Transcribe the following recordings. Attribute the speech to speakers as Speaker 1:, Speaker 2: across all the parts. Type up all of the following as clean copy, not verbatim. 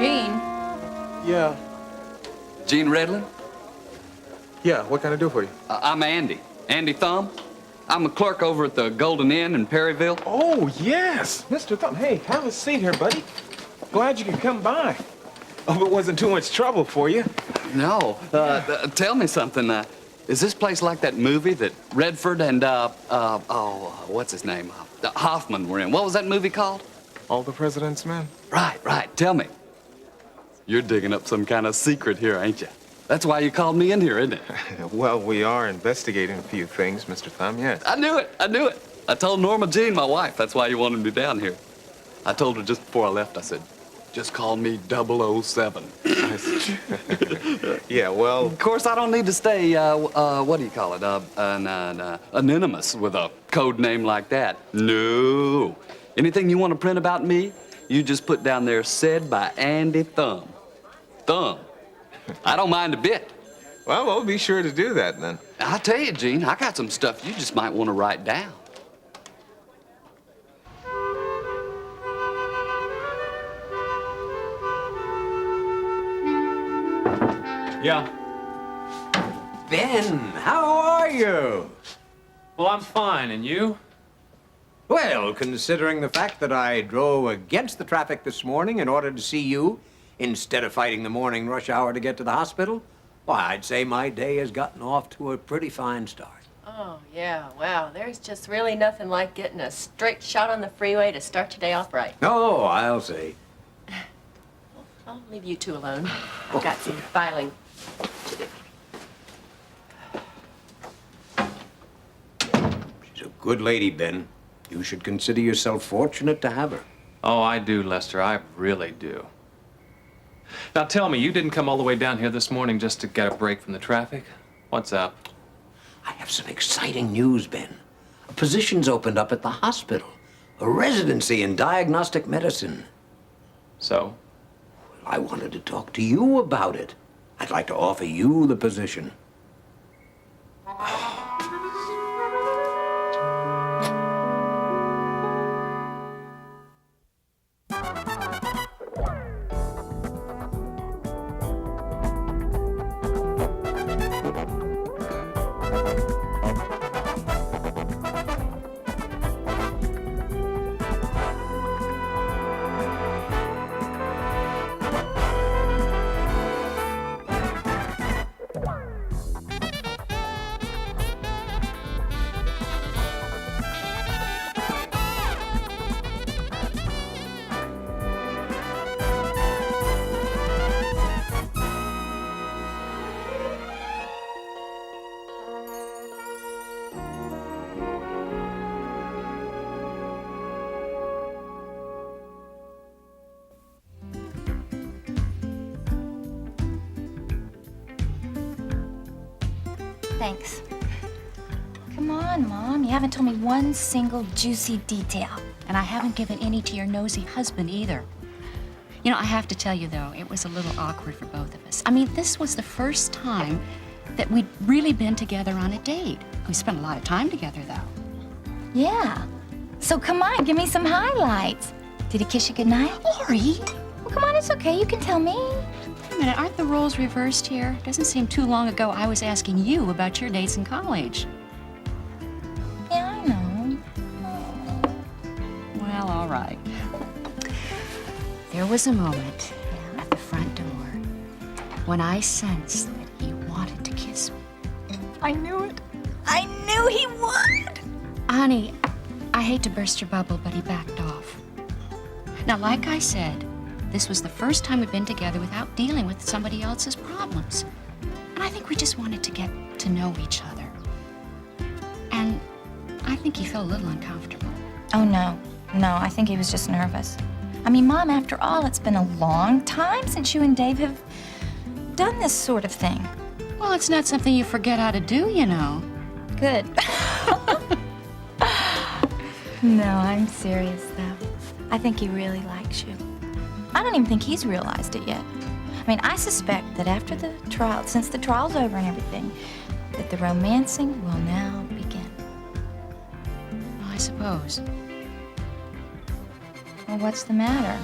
Speaker 1: Gene.
Speaker 2: Yeah.
Speaker 3: Gene Redlin?
Speaker 2: Yeah, what can I do for you?
Speaker 3: I'm Andy. Andy Thumb. I'm a clerk over at the Golden Inn in Perryville.
Speaker 2: Oh, yes. Mr. Thumb. Hey, have a seat here, buddy. Glad you could come by. Hope it wasn't too much trouble for you.
Speaker 3: No. Tell me something. Is this place like that movie that Redford and, what's his name? Hoffman were in? What was that movie called?
Speaker 2: All the President's Men?
Speaker 3: Right. Tell me. You're digging up some kind of secret here, ain't you? That's why you called me in here, isn't it?
Speaker 2: Well, we are investigating a few things, Mr. Thumb, yes.
Speaker 3: I knew it. I told Norma Jean, my wife, that's why you wanted me down here. I told her just before I left, I said, just call me 007.
Speaker 2: Yeah, well...
Speaker 3: Of course, I don't need to stay, what do you call it, anonymous with a code name like that. No. Anything you want to print about me, you just put down there, said by Andy Thumb. Thumb. I don't mind a bit.
Speaker 2: Well, we'll be sure to do that, then.
Speaker 3: I'll tell you, Gene, I got some stuff you just might want to write down.
Speaker 4: Yeah.
Speaker 5: Ben, how are you?
Speaker 4: Well, I'm fine, and you?
Speaker 5: Well, considering the fact that I drove against the traffic this morning in order to see you, instead of fighting the morning rush hour to get to the hospital, why, I'd say my day has gotten off to a pretty fine start.
Speaker 1: Oh, yeah, wow. There's just really nothing like getting a straight shot on the freeway to start your day off right.
Speaker 5: Oh, I'll say.
Speaker 1: I'll leave you two alone. I've got some filing to do.
Speaker 5: She's a good lady, Ben. You should consider yourself fortunate to have her.
Speaker 4: Oh, I do, Lester. I really do. Now, tell me, you didn't come all the way down here this morning just to get a break from the traffic? What's up?
Speaker 5: I have some exciting news, Ben. A position's opened up at the hospital. A residency in diagnostic medicine.
Speaker 4: So?
Speaker 5: I wanted to talk to you about it. I'd like to offer you the position.
Speaker 6: Thanks. Come on, Mom. You haven't told me one single juicy detail.
Speaker 7: And I haven't given any to your nosy husband either. You know, I have to tell you, though, it was a little awkward for both of us. I mean, this was the first time that we'd really been together on a date. We spent a lot of time together, though.
Speaker 6: Yeah. So come on, give me some highlights. Did he kiss you goodnight?
Speaker 7: Lori!
Speaker 6: Well, come on, it's okay. You can tell me.
Speaker 7: Wait a minute, aren't the roles reversed here? Doesn't seem too long ago I was asking you about your dates in college.
Speaker 6: Yeah, I know.
Speaker 7: Well, all right. There was a moment at the front door when I sensed that he wanted to kiss me.
Speaker 6: I knew it. I knew he would.
Speaker 7: Honey, I hate to burst your bubble, but he backed off. Now, like I said, this was the first time we'd been together without dealing with somebody else's problems. And I think we just wanted to get to know each other. And I think he felt a little uncomfortable.
Speaker 6: Oh, no. No, I think he was just nervous. I mean, Mom, after all, it's been a long time since you and Dave have done this sort of thing.
Speaker 7: Well, it's not something you forget how to do, you know.
Speaker 6: Good. No, I'm serious, though. I think he really likes you. I don't even think he's realized it yet. I mean, I suspect that after the trial, since the trial's over and everything, that the romancing will now begin.
Speaker 7: I suppose.
Speaker 6: Well, what's the matter?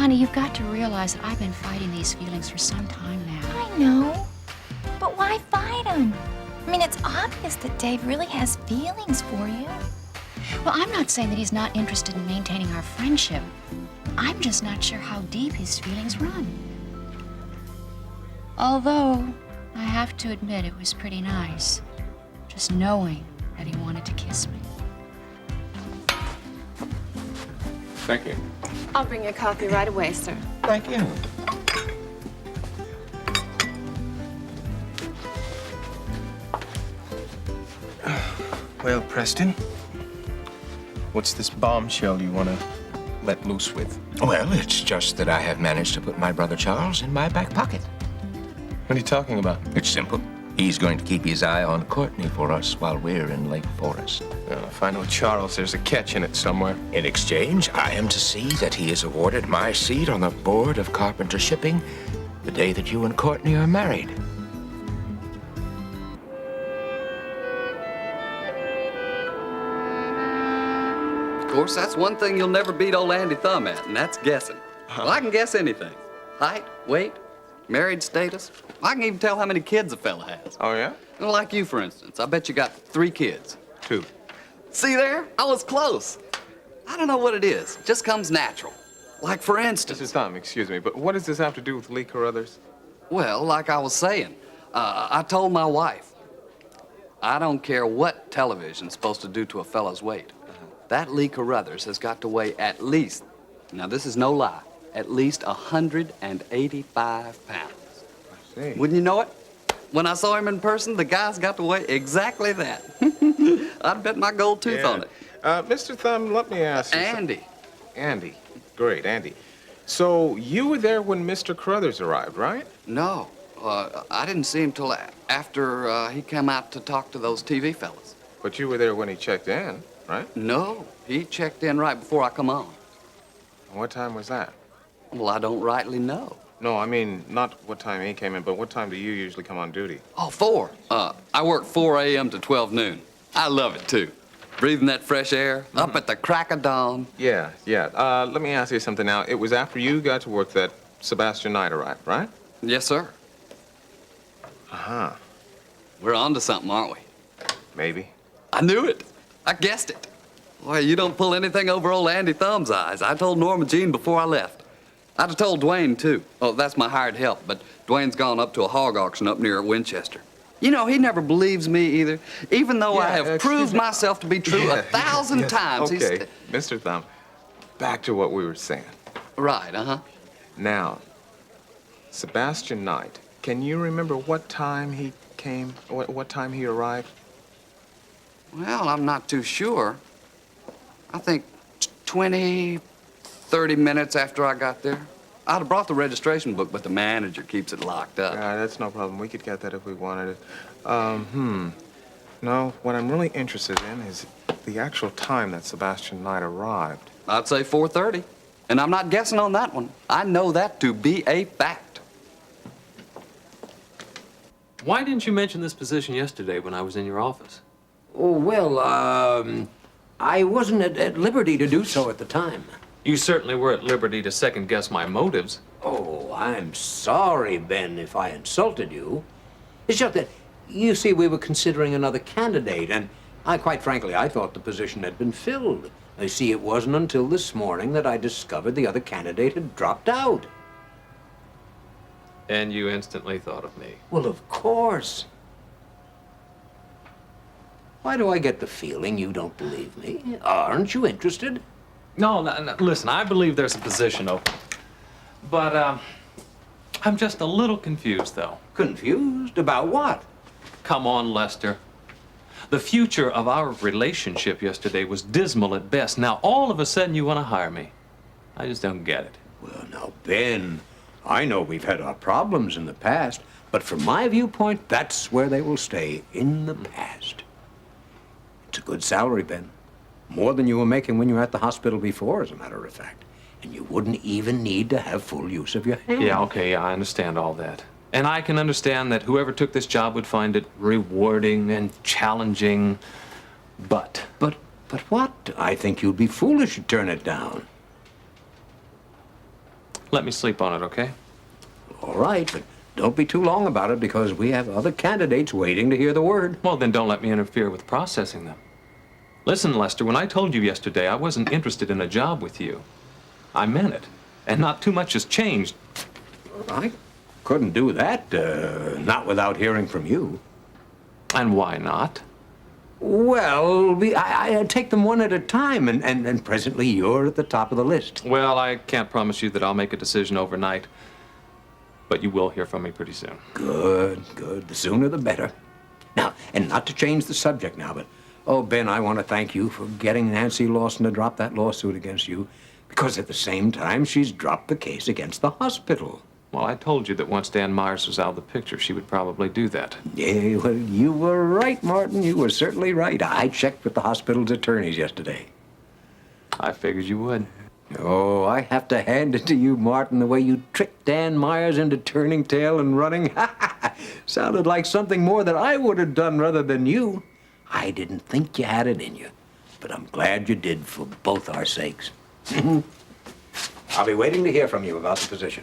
Speaker 7: Honey, you've got to realize that I've been fighting these feelings for some time now.
Speaker 6: I know. But why fight him? I mean, it's obvious that Dave really has feelings for you.
Speaker 7: Well, I'm not saying that he's not interested in maintaining our friendship. I'm just not sure how deep his feelings run. Although, I have to admit it was pretty nice, just knowing that he wanted to kiss me.
Speaker 4: Thank you.
Speaker 8: I'll bring your coffee right away, sir.
Speaker 2: Thank you. Well, Preston, what's this bombshell you want to let loose with?
Speaker 9: Well, it's just that I have managed to put my brother Charles in my back pocket.
Speaker 2: What are you talking about?
Speaker 9: It's simple. He's going to keep his eye on Courtney for us while we're in Lake Forest.
Speaker 2: Well, if I know Charles, there's a catch in it somewhere.
Speaker 9: In exchange, I am to see that he is awarded my seat on the board of Carpenter Shipping the day that you and Courtney are married.
Speaker 3: Of course, that's one thing you'll never beat old Andy Thumb at, and that's guessing. Well, I can guess anything. Height, weight, married status. I can even tell how many kids a fella has.
Speaker 2: Oh, yeah?
Speaker 3: Well, like you, for instance. I bet you got 3 kids.
Speaker 2: 2.
Speaker 3: See there? I was close. I don't know what it is. It just comes natural. Like, for instance...
Speaker 2: Mrs. Thumb, excuse me, but what does this have to do with Lee Carruthers?
Speaker 3: Well, like I was saying, I told my wife, I don't care what television's supposed to do to a fella's weight. That Lee Carruthers has got to weigh at least, now this is no lie, at least 185 pounds.
Speaker 2: I see.
Speaker 3: Wouldn't you know it? When I saw him in person, the guy's got to weigh exactly that. I'd bet my gold tooth on it.
Speaker 2: Mr. Thumb, let me ask you...
Speaker 3: Andy.
Speaker 2: Andy. Great, Andy. So you were there when Mr. Carruthers arrived, right?
Speaker 3: No, I didn't see him till after he came out to talk to those TV fellas.
Speaker 2: But you were there when he checked in, right?
Speaker 3: No, he checked in right before I come on.
Speaker 2: What time was that?
Speaker 3: Well, I don't rightly know.
Speaker 2: No, I mean, not what time he came in, but what time do you usually come on duty?
Speaker 3: Oh, 4. I work 4 a.m. to 12 noon. I love it, too. Breathing that fresh air, up at the crack of dawn.
Speaker 2: Yeah. Let me ask you something now. It was after you got to work that Sebastian Knight arrived, right?
Speaker 3: Yes, sir.
Speaker 2: Uh-huh.
Speaker 3: We're on to something, aren't we?
Speaker 2: Maybe.
Speaker 3: I knew it. I guessed it. Boy, you don't pull anything over old Andy Thumb's eyes. I told Norma Jean before I left. I'd have told Dwayne, too. Oh, that's my hired help, but Dwayne's gone up to a hog auction up near Winchester. You know, he never believes me either, even though I have proved myself to be true 1,000 times.
Speaker 2: Okay, Mr. Thumb, back to what we were saying.
Speaker 3: Right, uh-huh.
Speaker 2: Now, Sebastian Knight, can you remember what time he came, what time he arrived?
Speaker 3: Well, I'm not too sure. I think 20, 30 minutes after I got there. I'd have brought the registration book, but the manager keeps it locked up.
Speaker 2: That's no problem. We could get that if we wanted it. No, what I'm really interested in is the actual time that Sebastian Knight arrived.
Speaker 3: I'd say 4:30. And I'm not guessing on that one. I know that to be a fact.
Speaker 4: Why didn't you mention this position yesterday when I was in your office?
Speaker 5: Oh, well, I wasn't at liberty to do so at the time.
Speaker 4: You certainly were at liberty to second-guess my motives.
Speaker 5: Oh, I'm sorry, Ben, if I insulted you. It's just that, you see, we were considering another candidate, and quite frankly, I thought the position had been filled. You see, it wasn't until this morning that I discovered the other candidate had dropped out.
Speaker 4: And you instantly thought of me.
Speaker 5: Well, of course. Why do I get the feeling you don't believe me? Aren't you interested?
Speaker 4: No, listen, I believe there's a position open. But, I'm just a little confused, though.
Speaker 5: Confused? About what?
Speaker 4: Come on, Lester. The future of our relationship yesterday was dismal at best. Now, all of a sudden, you want to hire me. I just don't get it.
Speaker 5: Well, now, Ben, I know we've had our problems in the past, but from my viewpoint, that's where they will stay, in the past. It's a good salary, Ben. More than you were making when you were at the hospital before, as a matter of fact. And you wouldn't even need to have full use of your hands.
Speaker 4: Yeah, okay, I understand all that. And I can understand that whoever took this job would find it rewarding and challenging, but...
Speaker 5: But what? I think you'd be foolish to turn it down.
Speaker 4: Let me sleep on it, okay?
Speaker 5: All right, but don't be too long about it because we have other candidates waiting to hear the word.
Speaker 4: Well, then don't let me interfere with processing them. Listen, Lester, when I told you yesterday I wasn't interested in a job with you, I meant it. And not too much has changed.
Speaker 5: I couldn't do that, not without hearing from you.
Speaker 4: And why not?
Speaker 5: Well, I take them one at a time, and presently you're at the top of the list.
Speaker 4: Well, I can't promise you that I'll make a decision overnight, but you will hear from me pretty soon.
Speaker 5: Good, good. The sooner the better. Now, and not to change the subject now, but, oh, Ben, I want to thank you for getting Nancy Lawson to drop that lawsuit against you, because at the same time, she's dropped the case against the hospital.
Speaker 4: Well, I told you that once Dan Myers was out of the picture, she would probably do that.
Speaker 5: Yeah, well, you were right, Martin. You were certainly right. I checked with the hospital's attorneys yesterday.
Speaker 4: I figured you would.
Speaker 5: Oh, I have to hand it to you, Martin, the way you tricked Dan Myers into turning tail and running. Sounded like something more that I would have done rather than you. I didn't think you had it in you, but I'm glad you did for both our sakes. I'll be waiting to hear from you about the position.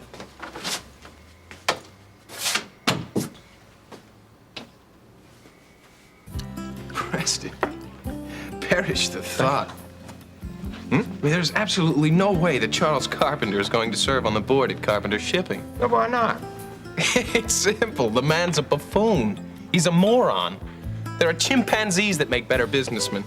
Speaker 10: Preston, perish the thought. I mean, there's absolutely no way that Charles Carpenter is going to serve on the board at Carpenter Shipping.
Speaker 9: Well, why not?
Speaker 10: It's simple. The man's a buffoon. He's a moron. There are chimpanzees that make better businessmen.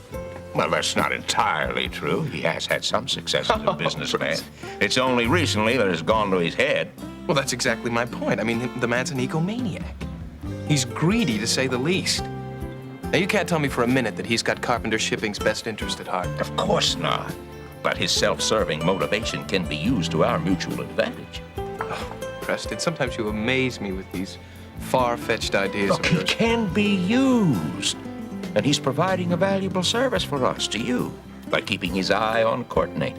Speaker 9: Well, that's not entirely true. He has had some success as a businessman. It's only recently that it's gone to his head.
Speaker 10: Well, that's exactly my point. I mean, the man's an egomaniac. He's greedy, to say the least. Now, you can't tell me for a minute that he's got Carpenter Shipping's best interest at heart.
Speaker 9: Of course not. But his self-serving motivation can be used to our mutual advantage.
Speaker 10: Oh, Preston, sometimes you amaze me with these far-fetched ideas
Speaker 9: Look,
Speaker 10: of
Speaker 9: he
Speaker 10: yours.
Speaker 9: can be used. And he's providing a valuable service for us, to you, by keeping his eye on Courtney.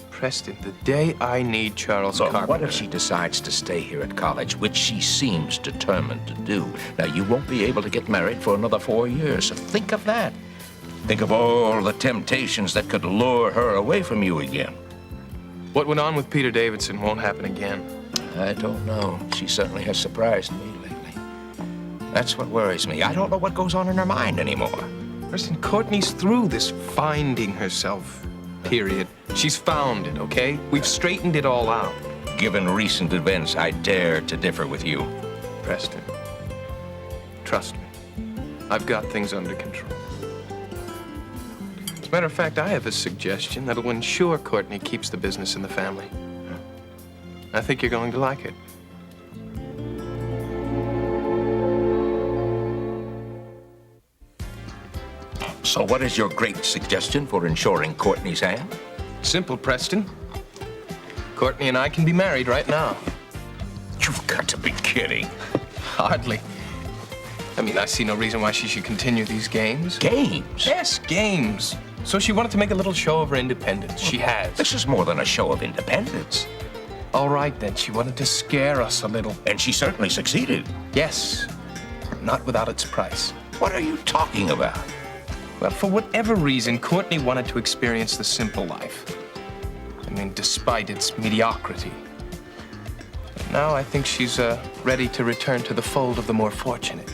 Speaker 10: Preston, the day I need Charles
Speaker 9: Look,
Speaker 10: Carpenter...
Speaker 9: what if she decides to stay here at college, which she seems determined to do? Now, you won't be able to get married for another 4 years, so think of that. Think of all the temptations that could lure her away from you again.
Speaker 10: What went on with Peter Davidson won't happen again.
Speaker 9: I don't know. She certainly has surprised me lately. That's what worries me. I don't know what goes on in her mind anymore.
Speaker 10: Preston, Courtney's through this finding herself period. She's found it, okay? We've straightened it all out.
Speaker 9: Given recent events, I dare to differ with you.
Speaker 10: Preston, trust me. I've got things under control. As a matter of fact, I have a suggestion that'll ensure Courtney keeps the business in the family. I think you're going to like it.
Speaker 9: So what is your great suggestion for ensuring Courtney's hand?
Speaker 10: Simple, Preston. Courtney and I can be married right now.
Speaker 9: You've got to be kidding.
Speaker 10: Hardly. I mean, I see no reason why she should continue these games.
Speaker 9: Games?
Speaker 10: Yes, games. So she wanted to make a little show of her independence. She has.
Speaker 9: This is more than a show of independence.
Speaker 10: All right, then. She wanted to scare us a little.
Speaker 9: And she certainly succeeded.
Speaker 10: Yes. Not without its price.
Speaker 9: What are you talking about?
Speaker 10: Well, for whatever reason, Courtney wanted to experience the simple life. I mean, despite its mediocrity. But now I think she's ready to return to the fold of the more fortunate.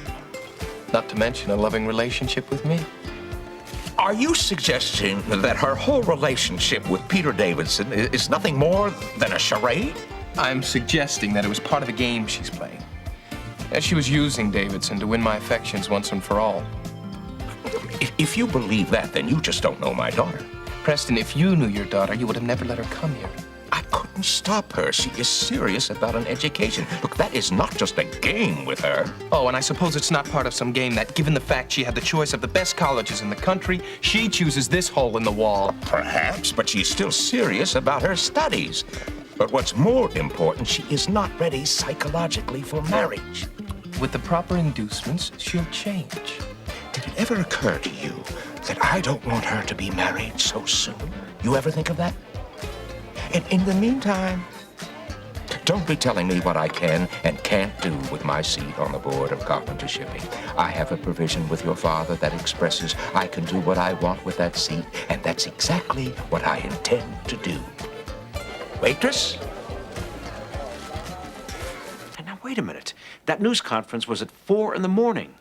Speaker 10: Not to mention a loving relationship with me.
Speaker 9: Are you suggesting that her whole relationship with Peter Davidson is nothing more than a charade?
Speaker 10: I'm suggesting that it was part of the game she's playing. That she was using Davidson to win my affections once and for all.
Speaker 9: If you believe that, then you just don't know my daughter.
Speaker 10: Preston, if you knew your daughter, you would have never let her come here.
Speaker 9: I couldn't stop her. She is serious about an education. Look, that is not just a game with her.
Speaker 10: Oh, and I suppose it's not part of some game that, given the fact she had the choice of the best colleges in the country, she chooses this hole in the wall.
Speaker 9: Perhaps, but she's still serious about her studies. But what's more important, she is not ready psychologically for marriage.
Speaker 10: With the proper inducements, she'll change.
Speaker 9: Did it ever occur to you that I don't want her to be married so soon? You ever think of that? And in the meantime, don't be telling me what I can and can't do with my seat on the board of Carpenter Shipping. I have a provision with your father that expresses I can do what I want with that seat, and that's exactly what I intend to do. Waitress,
Speaker 11: wait a minute. That news conference was at 4 in the morning.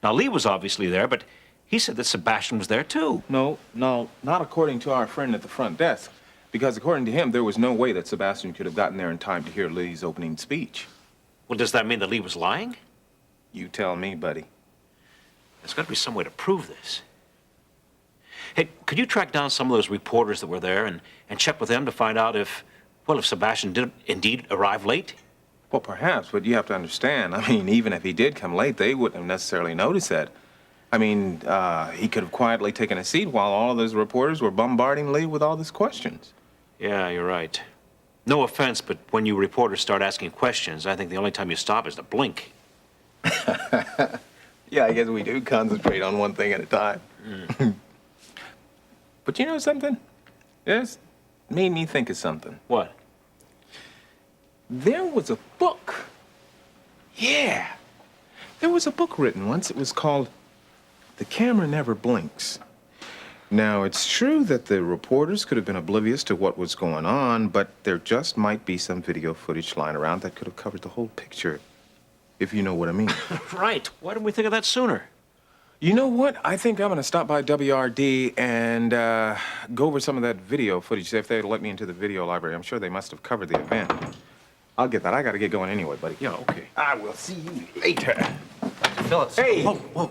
Speaker 11: Now, Lee was obviously there, but he said that Sebastian was there, too.
Speaker 2: No, not according to our friend at the front desk. Because according to him, there was no way that Sebastian could have gotten there in time to hear Lee's opening speech.
Speaker 11: Well, does that mean that Lee was lying?
Speaker 2: You tell me, buddy.
Speaker 11: There's got to be some way to prove this. Hey, could you track down some of those reporters that were there and check with them to find out if Sebastian did indeed arrive late?
Speaker 2: Well, perhaps, but you have to understand. I mean, even if he did come late, they wouldn't have necessarily noticed that. I mean, he could have quietly taken a seat while all of those reporters were bombarding Lee with all these questions.
Speaker 11: Yeah, you're right. No offense, but when you reporters start asking questions, I think the only time you stop is to blink.
Speaker 2: Yeah, I guess we do concentrate on one thing at a time. But you know something? It's made me think of something.
Speaker 11: What?
Speaker 2: There was a book. Yeah. There was a book written once. It was called The Camera Never Blinks. Now, it's true that the reporters could have been oblivious to what was going on, but there just might be some video footage lying around that could have covered the whole picture, if you know what I mean.
Speaker 11: Right. Why didn't we think of that sooner?
Speaker 2: You know what? I think I'm going to stop by WRD and go over some of that video footage, see if they'd let me into the video library. I'm sure they must have covered the event. I'll get that. I got to get going anyway, buddy.
Speaker 11: Yeah, okay.
Speaker 2: I will see you later.
Speaker 12: Dr. Phillips.
Speaker 2: Hey!
Speaker 12: Whoa.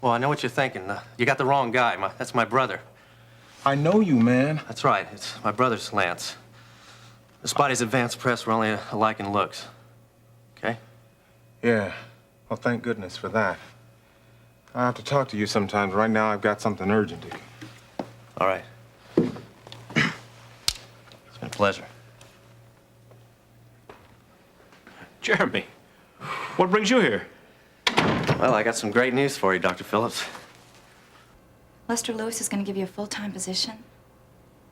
Speaker 12: Well, I know what you're thinking. You got the wrong guy. That's my brother.
Speaker 2: I know you, man.
Speaker 12: That's right. It's my brother's Lance. Despite his advanced press, we're only alike in looks. Okay?
Speaker 2: Yeah. Well, thank goodness for that. I have to talk to you sometimes. Right now, I've got something urgent to do.
Speaker 12: All right. It's been a pleasure.
Speaker 11: Jeremy, what brings you here?
Speaker 12: Well, I got some great news for you, Dr. Phillips.
Speaker 6: Lester Lewis is going to give you a full-time position.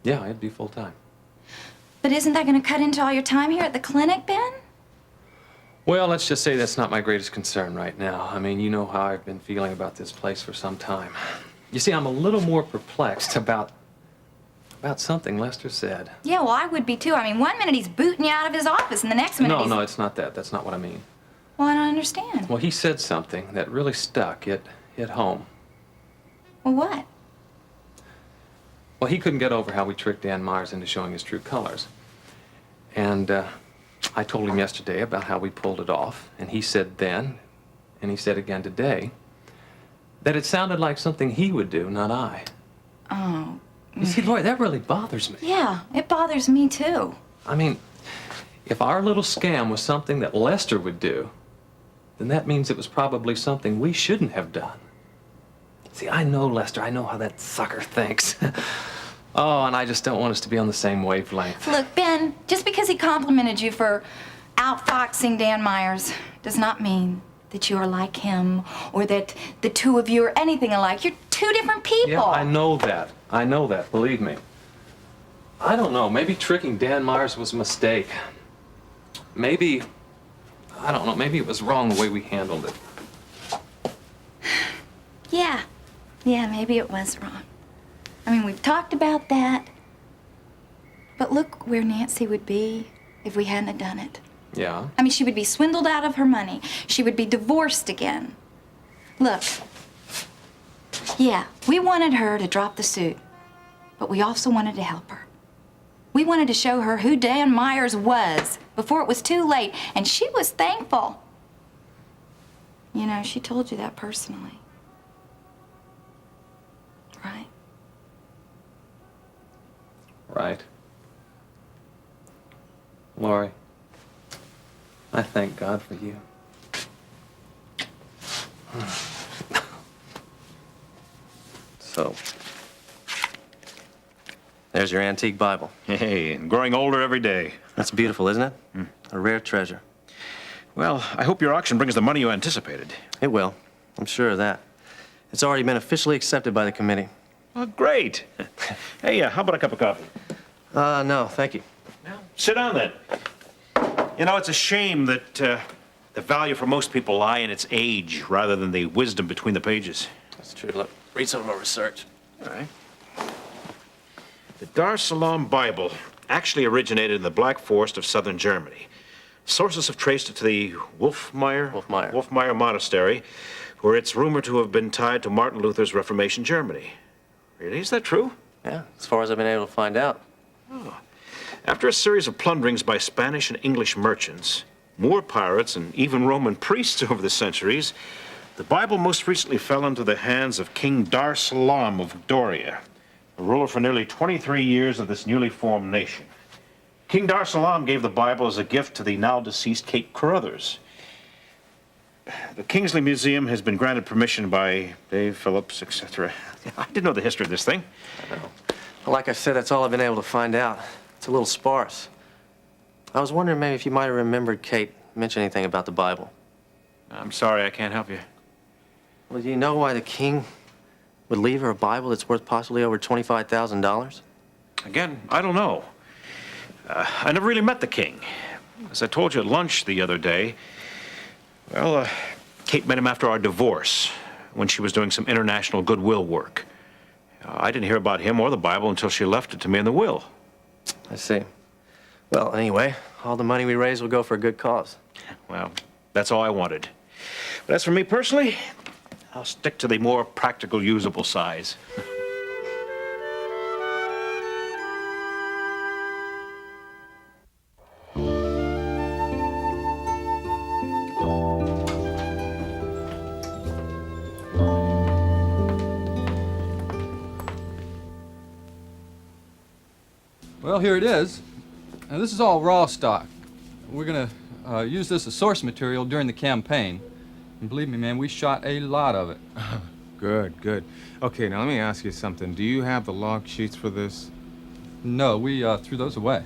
Speaker 4: Yeah, it'd be full time.
Speaker 6: But isn't that going to cut into all your time here at the clinic, Ben?
Speaker 4: Well, let's just say that's not my greatest concern right now. I mean, you know how I've been feeling about this place for some time. You see, I'm a little more perplexed about something Lester said.
Speaker 6: Yeah, well, I would be too. I mean, one minute he's booting you out of his office, and the next minute
Speaker 4: No, it's not that. That's not what I mean.
Speaker 6: Well, I don't understand.
Speaker 4: Well, he said something that really stuck. It hit home.
Speaker 6: Well, what?
Speaker 4: Well, he couldn't get over how we tricked Dan Myers into showing his true colors. And I told him yesterday about how we pulled it off, and he said then, and he said again today, that it sounded like something he would do, not I.
Speaker 6: Oh.
Speaker 4: You see, Lori, that really bothers me.
Speaker 6: Yeah, it bothers me too.
Speaker 4: I mean, if our little scam was something that Lester would do, then that means it was probably something we shouldn't have done. See, I know Lester. I know how that sucker thinks. Oh, and I just don't want us to be on the same wavelength.
Speaker 6: Look, Ben, just because he complimented you for outfoxing Dan Myers does not mean that you are like him or that the two of you are anything alike. You're two different people.
Speaker 4: Yeah, I know that. I know that, believe me. I don't know, maybe tricking Dan Myers was a mistake. Maybe, I don't know, maybe it was wrong the way we handled it.
Speaker 6: Yeah, maybe it was wrong. I mean, we've talked about that. But look where Nancy would be if we hadn't have done it.
Speaker 4: Yeah?
Speaker 6: I mean, she would be swindled out of her money. She would be divorced again. Look, yeah, we wanted her to drop the suit, but we also wanted to help her. We wanted to show her who Dan Myers was before it was too late, and she was thankful. You know, she told you that personally. Right?
Speaker 4: Right. Lori, I thank God for you.
Speaker 12: So, there's your antique Bible.
Speaker 11: Hey, growing older every day.
Speaker 12: That's beautiful, isn't it? A rare treasure.
Speaker 11: Well, I hope your auction brings the money you anticipated.
Speaker 12: It will. I'm sure of that. It's already been officially accepted by the committee.
Speaker 11: Oh, great. Hey, how about a cup of coffee?
Speaker 12: No, thank you.
Speaker 11: Sit down then. You know, it's a shame that the value for most people lie in its age rather than the wisdom between the pages.
Speaker 12: That's true. Look, read some of our research.
Speaker 11: All right. The Dar es Salaam Bible actually originated in the Black Forest of southern Germany. Sources have traced it to the
Speaker 12: Wolfmeyer.
Speaker 11: Wolfmeyer Monastery, where it's rumored to have been tied to Martin Luther's Reformation Germany. Really? Is that true?
Speaker 12: Yeah, as far as I've been able to find out.
Speaker 11: Oh. After a series of plunderings by Spanish and English merchants, Moor pirates, and even Roman priests over the centuries, the Bible most recently fell into the hands of King Dar Salam of Doria, a ruler for nearly 23 years of this newly formed nation. King Dar Salam gave the Bible as a gift to the now-deceased Kate Carruthers. The Kingsley Museum has been granted permission by Dave Phillips, etc. I didn't know the history of this thing.
Speaker 12: I know. Well, like I said, that's all I've been able to find out. It's a little sparse. I was wondering maybe if you might have remembered Kate mention anything about the Bible.
Speaker 11: I'm sorry, I can't help you.
Speaker 12: Well, do you know why the king would leave her a Bible that's worth possibly over $25,000?
Speaker 11: Again, I don't know. I never really met the king. As I told you at lunch the other day, well, Kate met him after our divorce, when she was doing some international goodwill work. I didn't hear about him or the Bible until she left it to me in the will.
Speaker 12: I see. Well, anyway, all the money we raise will go for a good cause.
Speaker 11: Well, that's all I wanted. But as for me personally, I'll stick to the more practical, usable size.
Speaker 13: Well, here it is. Now, this is all raw stock. We're going to use this as source material during the campaign. And believe me, man, we shot a lot of it.
Speaker 2: Good, good. Okay, now let me ask you something. Do you have the log sheets for this?
Speaker 13: No, we threw those away.